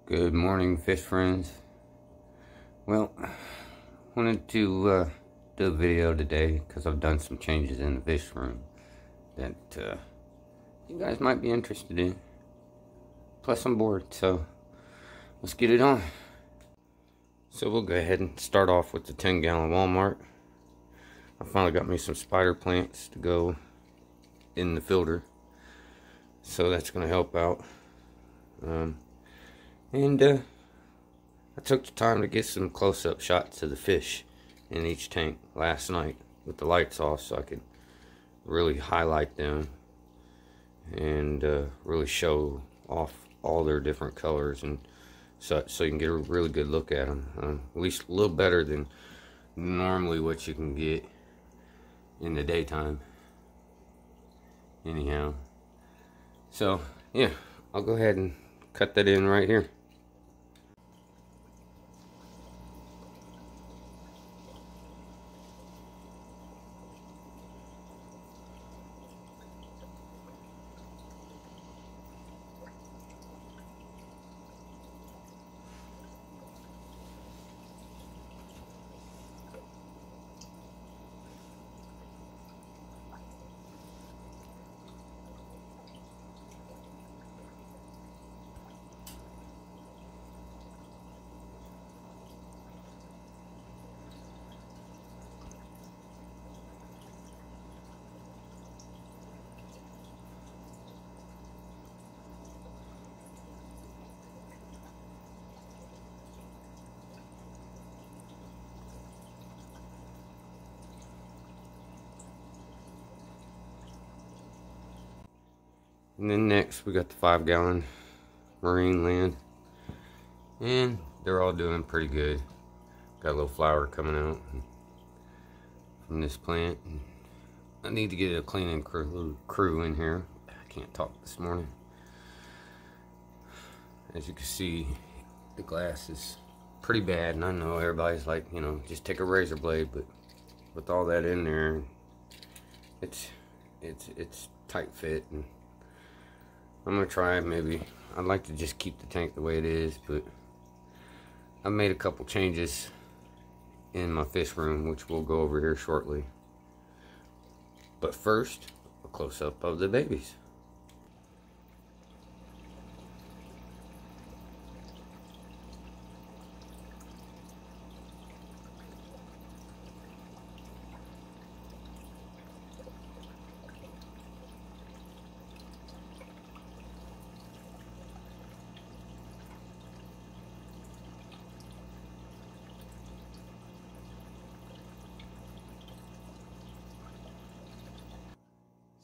Good morning, fish friends. Well, wanted to do a video today because I've done some changes in the fish room that you guys might be interested in. Plus I'm bored, so let's get it on. So we'll go ahead and start off with the 10-gallon Walmart. I finally got me some spider plants to go in the filter, so that's going to help out. I took the time to get some close-up shots of the fish in each tank last night with the lights off, so I could really highlight them and really show off all their different colors and such, so you can get a really good look at them. At least a little better than normally what you can get in the daytime. Anyhow, so yeah, I'll go ahead and cut that in right here. And then next we got the 5-gallon marine land, and they're all doing pretty good. Got a little flower coming out from this plant. I need to get a cleaning crew in here. I can't talk this morning. As you can see, the glass is pretty bad, and I know everybody's like, you know, just take a razor blade, but with all that in there, it's tight fit. And I'm gonna try, maybe I'd like to just keep the tank the way it is, but I made a couple changes in my fish room, which we'll go over here shortly. But first, a close-up of the babies.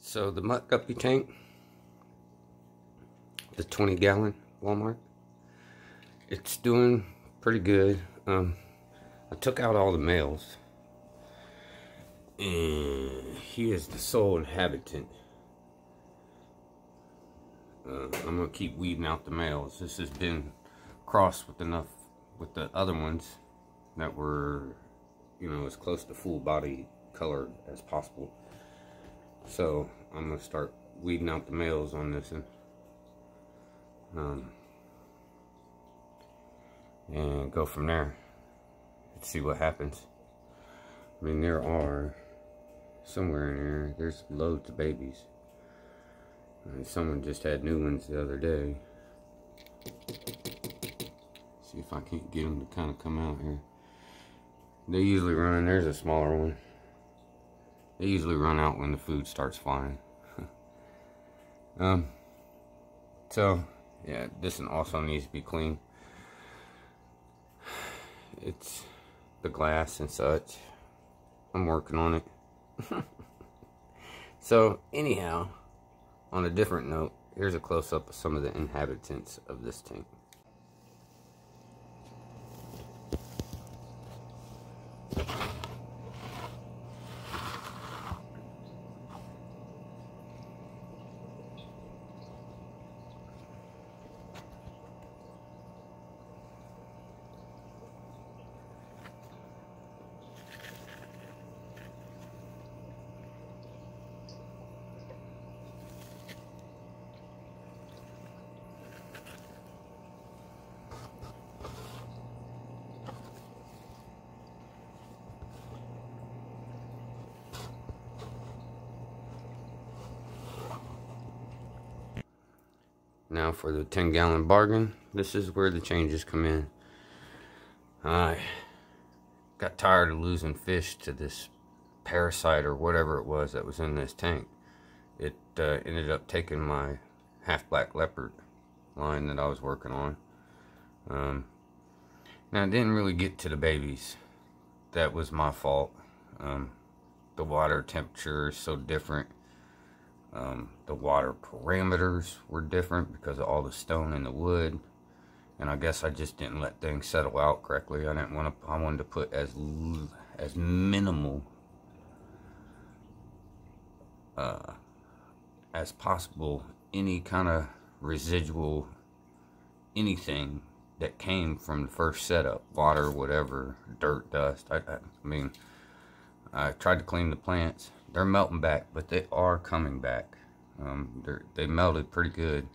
So the Mutt Guppy tank, the 20-gallon Walmart, it's doing pretty good. I took out all the males, and he is the sole inhabitant. I'm gonna keep weeding out the males. This has been crossed with the other ones that were, you know, as close to full body color as possible. So I'm gonna start weeding out the males on this and go from there. Let's see what happens. I mean, there are somewhere in here, there's loads of babies. Someone just had new ones the other day. See if I can't get them to kind of come out here. They usually run. There's a smaller one. They usually run out when the food starts flying. So yeah, this one also needs to be clean. It's the glass and such. I'm working on it. So anyhow, on a different note, here's a close-up of some of the inhabitants of this tank. Now for the 10-gallon bargain, this is where the changes come in. I got tired of losing fish to this parasite or whatever it was that was in this tank. It ended up taking my half black leopard line that I was working on. Now I didn't really get to the babies. That was my fault. The water temperature is so different. The water parameters were different because of all the stone in the wood, and I guess I just didn't let things settle out correctly. I wanted to put as minimal as possible any kind of residual anything that came from the first setup, water, whatever, dirt, dust. I mean, I tried to clean the plants. They're melting back, but they are coming back. They melted pretty good,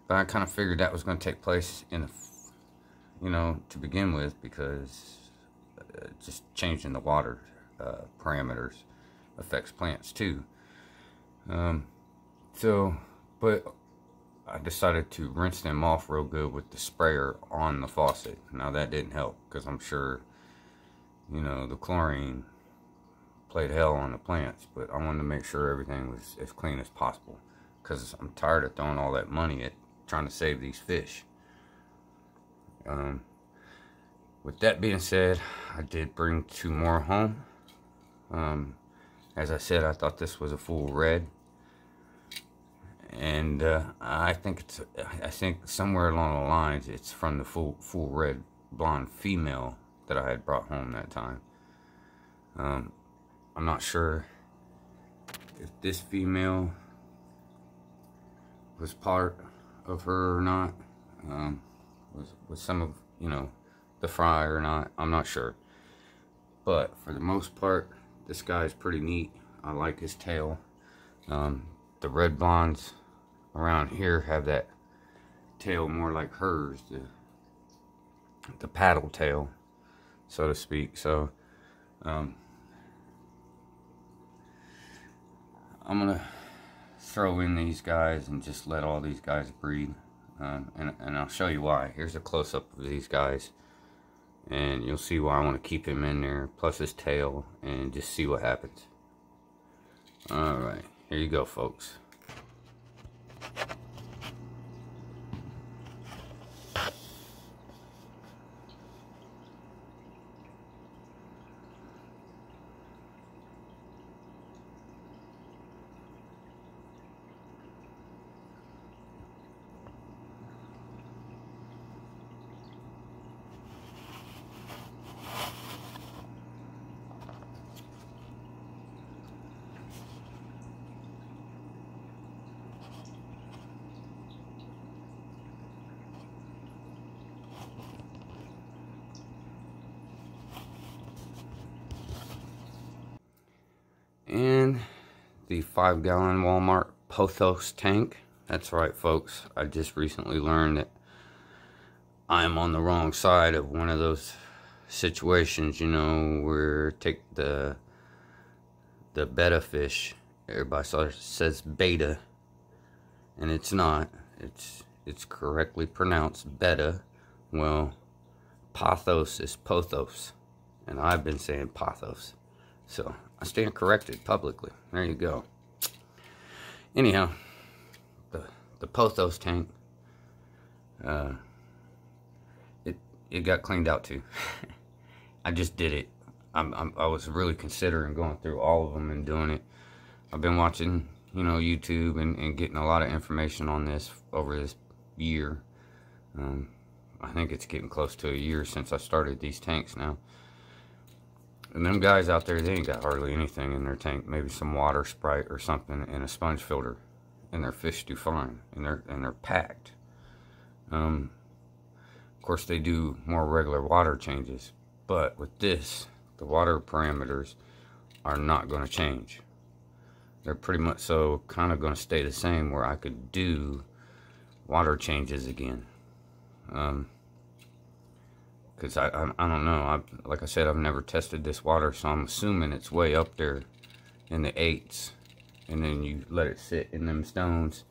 but I kind of figured that was going to take place in to begin with, because just changing the water parameters affects plants too. But I decided to rinse them off real good with the sprayer on the faucet. Now that didn't help, because I'm sure, the chlorine played hell on the plants, but I wanted to make sure everything was as clean as possible, because I'm tired of throwing all that money at trying to save these fish. With that being said, I did bring 2 more home. As I said, I thought this was a full red, and I think somewhere along the lines it's from the full red blonde female that I had brought home that time. I'm not sure if this female was part of her or not, was some of the fry or not. I'm not sure, but for the most part, this guy is pretty neat. I like his tail. The red blondes around here have that tail more like hers, the paddle tail, so to speak. So I'm gonna throw in these guys and just let all these guys breed, and I'll show you why. Here's a close-up of these guys, and you'll see why I want to keep him in there, plus his tail, and just see what happens. Alright, here you go, folks. And the 5-gallon Walmart Pothos tank. That's right, folks. I just recently learned that I'm on the wrong side of one of those situations, where take the betta fish. Everybody says beta, and it's not. It's correctly pronounced betta. Well, Pothos is Pothos, and I've been saying Pothos. So I stand corrected publicly. There you go. Anyhow, the Pothos tank, it got cleaned out too. I just did it. I was really considering going through all of them and doing it. I've been watching, YouTube and getting a lot of information on this over this year. I think it's getting close to a year since I started these tanks now. And them guys out there, they ain't got hardly anything in their tank. Maybe some water Sprite or something and a sponge filter. And their fish do fine. And they're packed. Of course, they do more regular water changes. But with this, the water parameters are not going to change. They're pretty much so kind of going to stay the same, where I could do water changes again. Because I don't know. Like I said, I've never tested this water, so I'm assuming it's way up there in the 8s. And then you let it sit in them stones,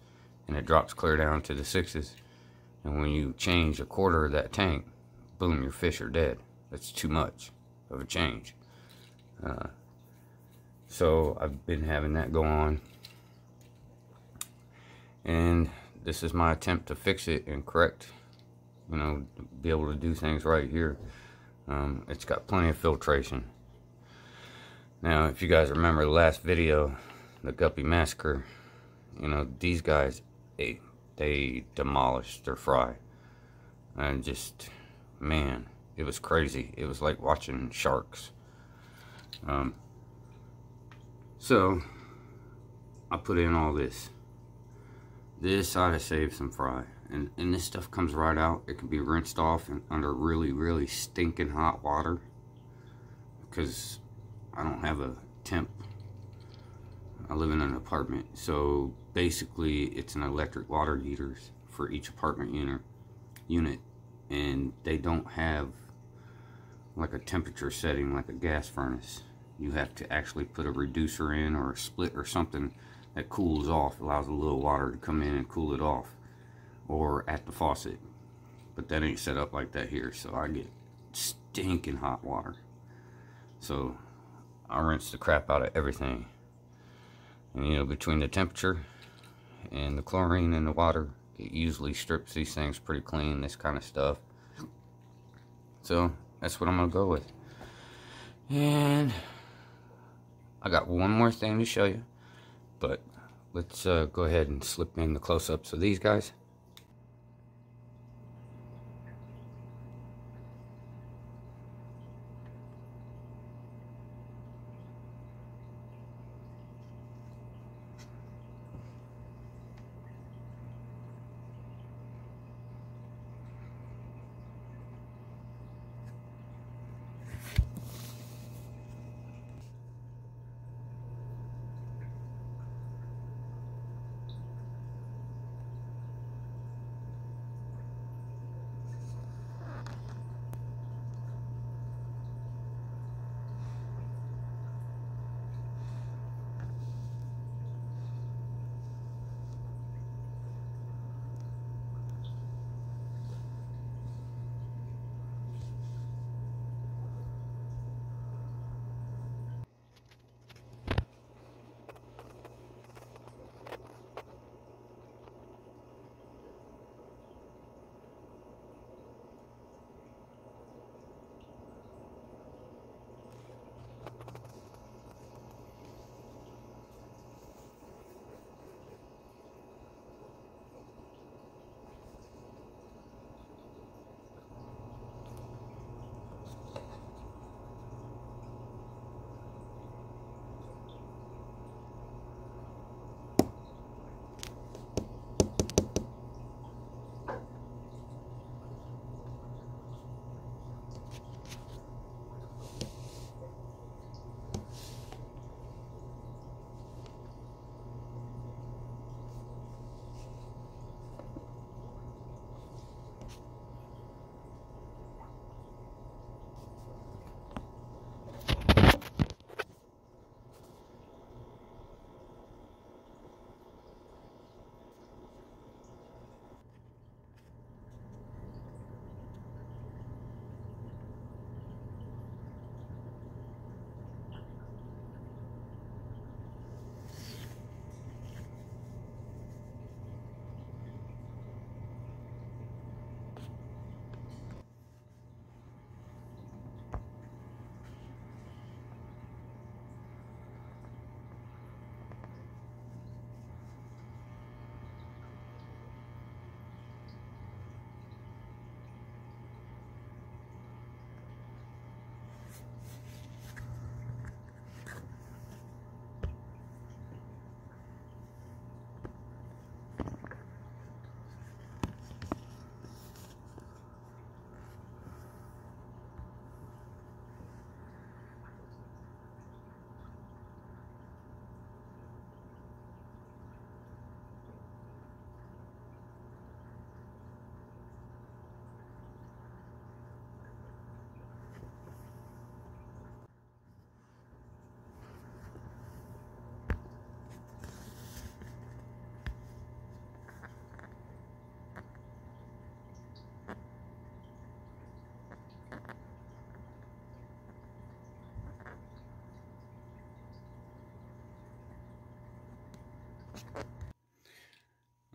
and it drops clear down to the 6s. And when you change a quarter of that tank, boom, your fish are dead. That's too much of a change. So I've been having that go on, and this is my attempt to fix it and correct, you know, be able to do things right here. It's got plenty of filtration. Now, if you guys remember the last video, the Guppy Massacre, you know, these guys, they demolished their fry. And just, man, it was crazy. It was like watching sharks. So I put in all this. This ought to save some fry. And this stuff comes right out. It can be rinsed off under really, really stinking hot water, because I don't have a temp. I live in an apartment. So basically it's an electric water heaters for each apartment unit. And they don't have like a temperature setting like a gas furnace. You have to actually put a reducer in, or a split or something that cools off, allows a little water to come in and cool it off, or at the faucet. But that ain't set up like that here, so I get stinking hot water. So I rinse the crap out of everything. And you know, between the temperature and the chlorine in the water, it usually strips these things pretty clean, this kind of stuff. So that's what I'm gonna go with. And I got one more thing to show you, but let's go ahead and slip in the close-ups of these guys.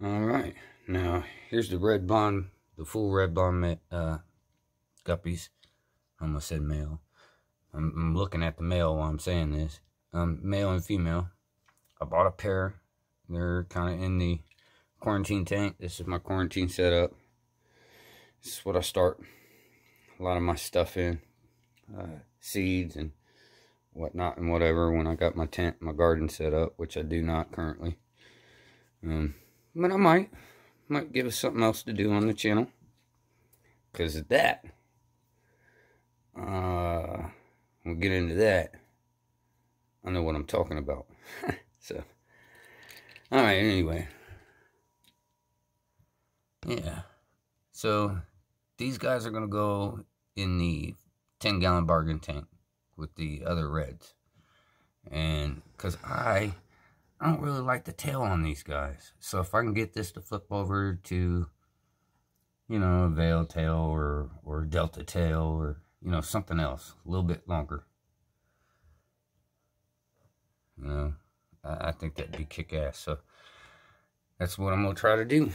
Alright, now here's the Red Bond, the full Red Bond guppies. I almost said male. I'm looking at the male while I'm saying this. Male and female. I bought a pair. They're kind of in the quarantine tank. This is my quarantine setup. This is what I start a lot of my stuff in. Seeds and whatnot and whatever when I got my tent, my garden set up, which I do not currently. But I might give us something else to do on the channel. Because of that. We'll get into that. I know what I'm talking about. So, alright, anyway. Yeah. So, these guys are going to go in the 10-gallon bargain tank with the other reds. And, because I don't really like the tail on these guys. So, if I can get this to flip over to, you know, a veil tail or delta tail or, you know, something else, a little bit longer. You know, I think that'd be kick-ass. So, that's what I'm going to try to do.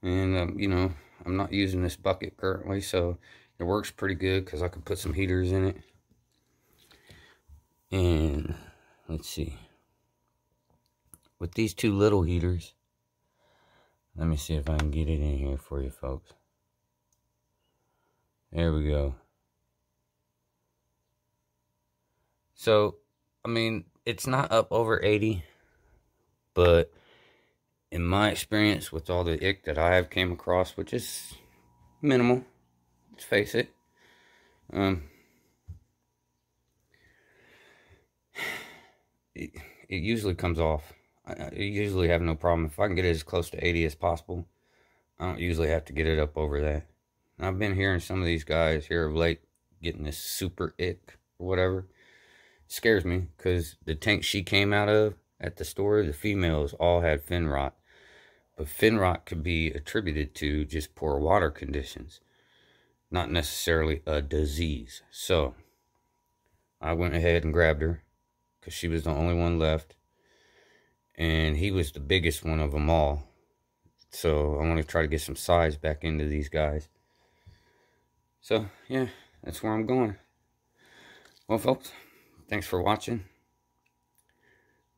You know, I'm not using this bucket currently, so it works pretty good because I can put some heaters in it. And, let's see. With these two little heaters, let me see if I can get it in here for you folks. There we go. So, I mean, it's not up over 80, but in my experience with all the ick that I have came across, which is minimal, let's face it, it usually comes off. I usually have no problem. If I can get it as close to 80 as possible, I don't usually have to get it up over that. And I've been hearing some of these guys here of late getting this super ick or whatever. It scares me because the tank she came out of at the store, the females all had fin rot. But fin rot could be attributed to just poor water conditions, not necessarily a disease. So I went ahead and grabbed her because she was the only one left. And he was the biggest one of them all. So I want to try to get some size back into these guys. So, yeah, that's where I'm going. Well, folks, thanks for watching.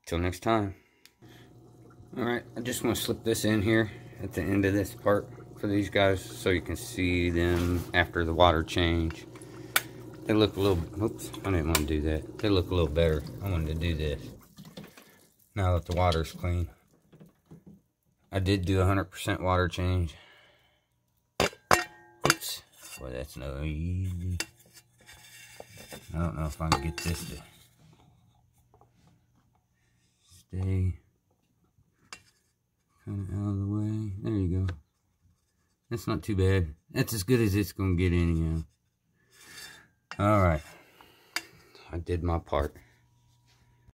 Till next time. Alright, I just want to slip this in here at the end of this part for these guys so you can see them after the water change. They look a little, oops, I didn't want to do that. They look a little better. I wanted to do this. Now that the water's clean. I did do 100% water change. Oops. Boy, that's no easy. I don't know if I can get this to stay kind of out of the way. There you go. That's not too bad. That's as good as it's going to get anyhow. Alright. I did my part.